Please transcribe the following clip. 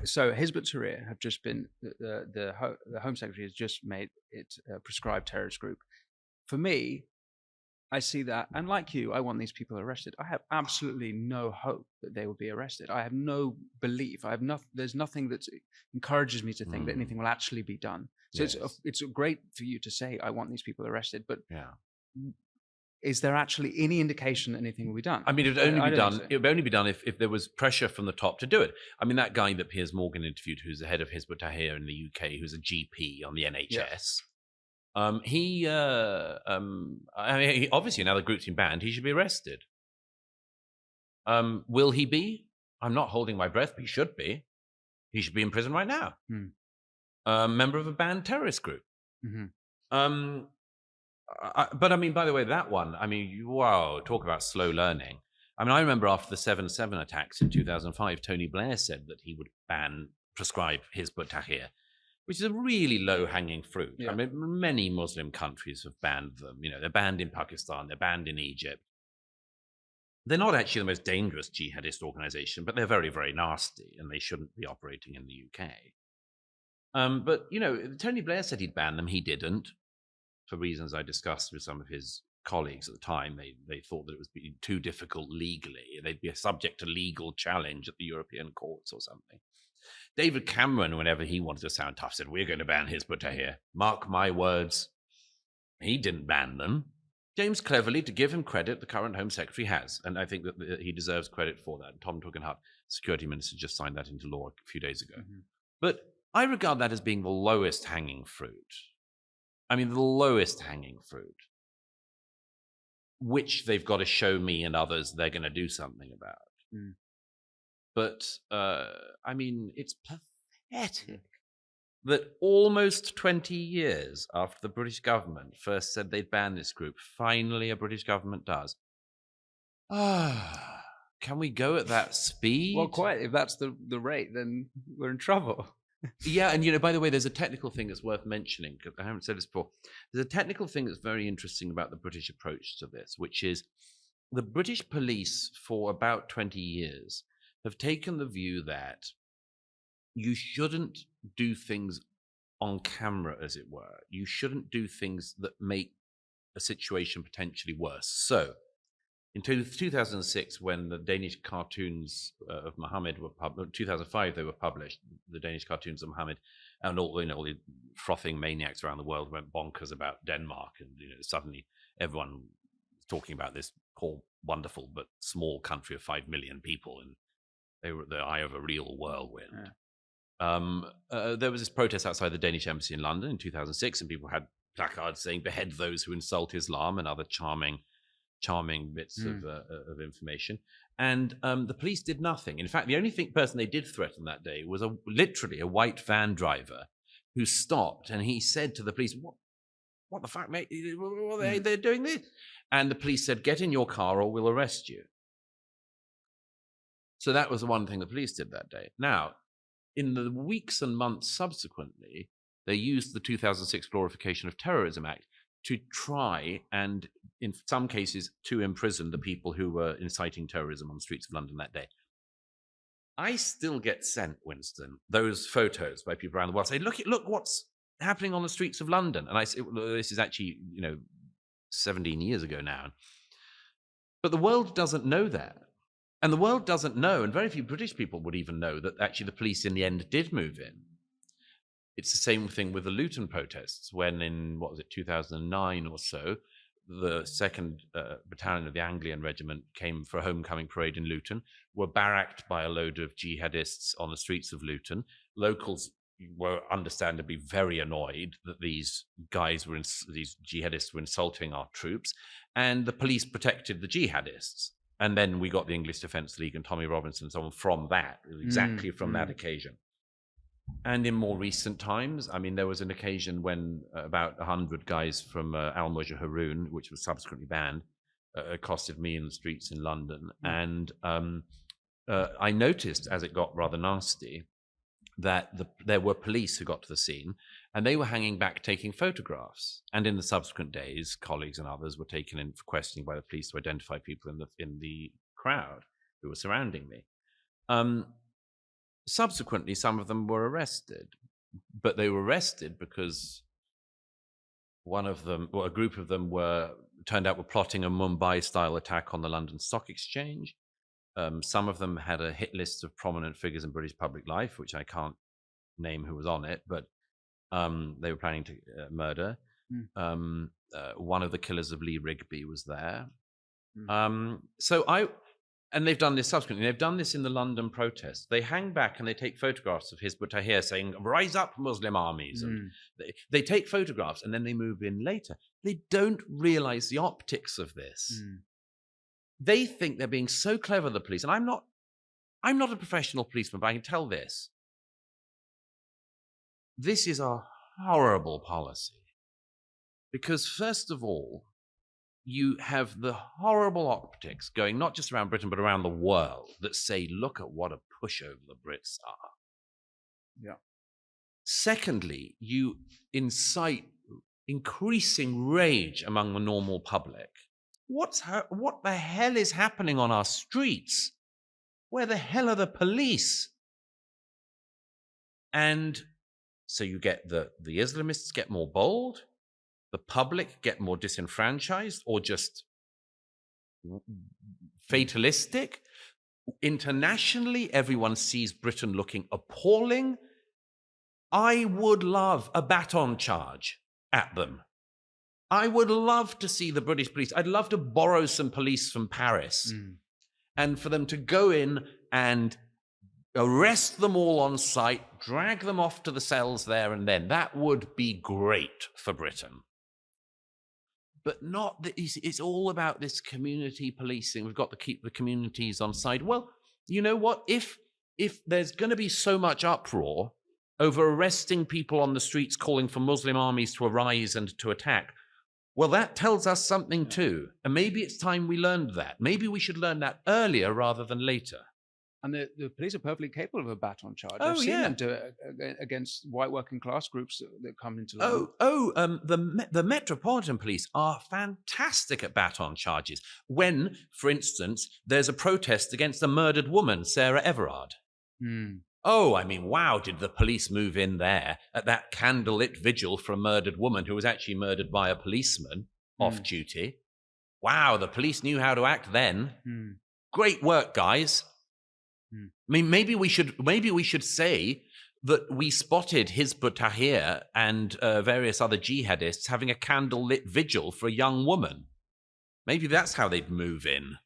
So Hizb ut-Tahrir have just been the Home Secretary has just made it a prescribed terrorist group. For me, I see that, and like you, I want these people arrested. I have absolutely no hope that they will be arrested. I have no belief. I have nothing. There's nothing that encourages me to think that anything will actually be done. So Yes. it's great for you to say I want these people arrested, but Yeah. is there actually any indication that anything will be done? I mean, it would only be done. It would only be done if there was pressure from the top to do it. I mean, that guy that Piers Morgan interviewed, who's the head of Hizb ut-Tahrir in the UK, who's a GP on the NHS. I mean, obviously now the group's been banned, he should be arrested. Will he be? I'm not holding my breath, but he should be. He should be in prison right now. Member of a banned terrorist group. Mm-hmm. But I mean, by the way, that one, I mean, wow, talk about slow learning. I mean, I remember after the 7/7 attacks in 2005, Tony Blair said that he would prescribe Hizb ut-Tahrir, which is a really low-hanging fruit. Yeah. I mean, many Muslim countries have banned them. You know, they're banned in Pakistan, they're banned in Egypt. They're not actually the most dangerous jihadist organization, but they're very, very nasty, and they shouldn't be operating in the UK. But, you know, Tony Blair said he'd ban them. He didn't, for reasons I discussed with some of his colleagues at the time. They thought that it was being too difficult legally. They'd be subject to legal challenge at the European courts or something. David Cameron, whenever he wanted to sound tough, said, we're going to ban Hizb ut-Tahrir. Mark my words, he didn't ban them. James Cleverly, to give him credit, the current Home Secretary has, and I think that he deserves credit for that. Tom Tugendhat, Security Minister, just signed that into law a few days ago. Mm-hmm. But I regard that as being the lowest hanging fruit. I mean, the lowest hanging fruit, which they've got to show me and others they're going to do something about. But, I mean, it's pathetic that almost 20 years after the British government first said they'd ban this group, finally a British government does. Can we go at that speed? Well, quite. If that's the rate, then we're in trouble. Yeah, and, you know, by the way, there's a technical thing that's worth mentioning, because I haven't said this before. There's a technical thing that's very interesting about the British approach to this, which is the British police for about 20 years have taken the view that you shouldn't do things on camera, as it were. You shouldn't do things that make a situation potentially worse. So, in 2006, when the Danish cartoons of Muhammad were published, 2005 they were published, the Danish cartoons of Muhammad, and all, you know, all the frothing maniacs around the world went bonkers about Denmark, and, you know, suddenly everyone was talking about this poor, wonderful but small country of 5 million people, and they were at the eye of a real whirlwind. Yeah. There was this protest outside the Danish embassy in London in 2006, and people had placards saying "Behead those who insult Islam" and other charming bits of information. And the police did nothing. In fact, the only person they did threaten that day was literally a white van driver who stopped, and he said to the police, "What the fuck, mate? They're doing this?" And the police said, "Get in your car or we'll arrest you." So that was the one thing the police did that day. Now, in the weeks and months subsequently, they used the 2006 Glorification of Terrorism Act to try and, in some cases, to imprison the people who were inciting terrorism on the streets of London that day. I still get sent, Winston, those photos by people around the world saying, look what's happening on the streets of London. And I say, well, this is actually, 17 years ago now. But the world doesn't know that. And the world doesn't know, and very few British people would even know, that actually the police in the end did move in. It's the same thing with the Luton protests, when in, 2009 or so, the 2nd Battalion of the Anglian Regiment came for a homecoming parade in Luton, were barracked by a load of jihadists on the streets of Luton. Locals were understandably very annoyed that these jihadists were insulting our troops, and the police protected the jihadists. And then we got the English Defence League and Tommy Robinson and so on from that, exactly from that occasion. And in more recent times, I mean, there was an occasion when about 100 guys from Al-Mujah Haroun, which was subsequently banned, accosted me in the streets in London. And I noticed, as it got rather nasty, that there were police who got to the scene, and they were hanging back taking photographs. And in the subsequent days, colleagues and others were taken in for questioning by the police to identify people in the crowd who were surrounding me. subsequently, some of them were arrested, but they were arrested because one of them, or a group of them, turned out were plotting a Mumbai-style attack on the London Stock Exchange. Some of them had a hit list of prominent figures in British public life, which I can't name who was on it, but they were planning to murder. One of the killers of Lee Rigby was there. And they've done this subsequently. They've done this in the London protests. They hang back and they take photographs of Hizb ut-Tahrir saying, "Rise up, Muslim armies." And they take photographs and then they move in later. They don't realize the optics of this. They think they're being so clever, the police. And I'm not a professional policeman, but I can tell this. This is a horrible policy. Because first of all, you have the horrible optics going not just around Britain, but around the world that say, look at what a pushover the Brits are. Yeah. Secondly, you incite increasing rage among the normal public. What the hell is happening on our streets? Where the hell are the police? And so you get the Islamists get more bold, the public get more disenfranchised or just fatalistic. Internationally, everyone sees Britain looking appalling. I would love a baton charge at them. I would love to see the British police. I'd love to borrow some police from Paris and for them to go in and arrest them all on sight, drag them off to the cells there and then. That would be great for Britain. But it's all about this community policing. We've got to keep the communities on side. Well, you know what? If there's going to be so much uproar over arresting people on the streets calling for Muslim armies to arise and to attack, well, that tells us something too. And maybe it's time we learned that. Maybe we should learn that earlier rather than later. And the police are perfectly capable of a baton charge. Oh, I've seen them do it against white working class groups that come into London. The Metropolitan Police are fantastic at baton charges. When, for instance, there's a protest against a murdered woman, Sarah Everard. Oh, I mean, wow, did the police move in there at that candlelit vigil for a murdered woman who was actually murdered by a policeman off duty. Wow, the police knew how to act then. Great work, guys. I mean, maybe we should say that we spotted Hizb ut-Tahrir and various other jihadists having a candlelit vigil for a young woman. Maybe that's how they'd move in.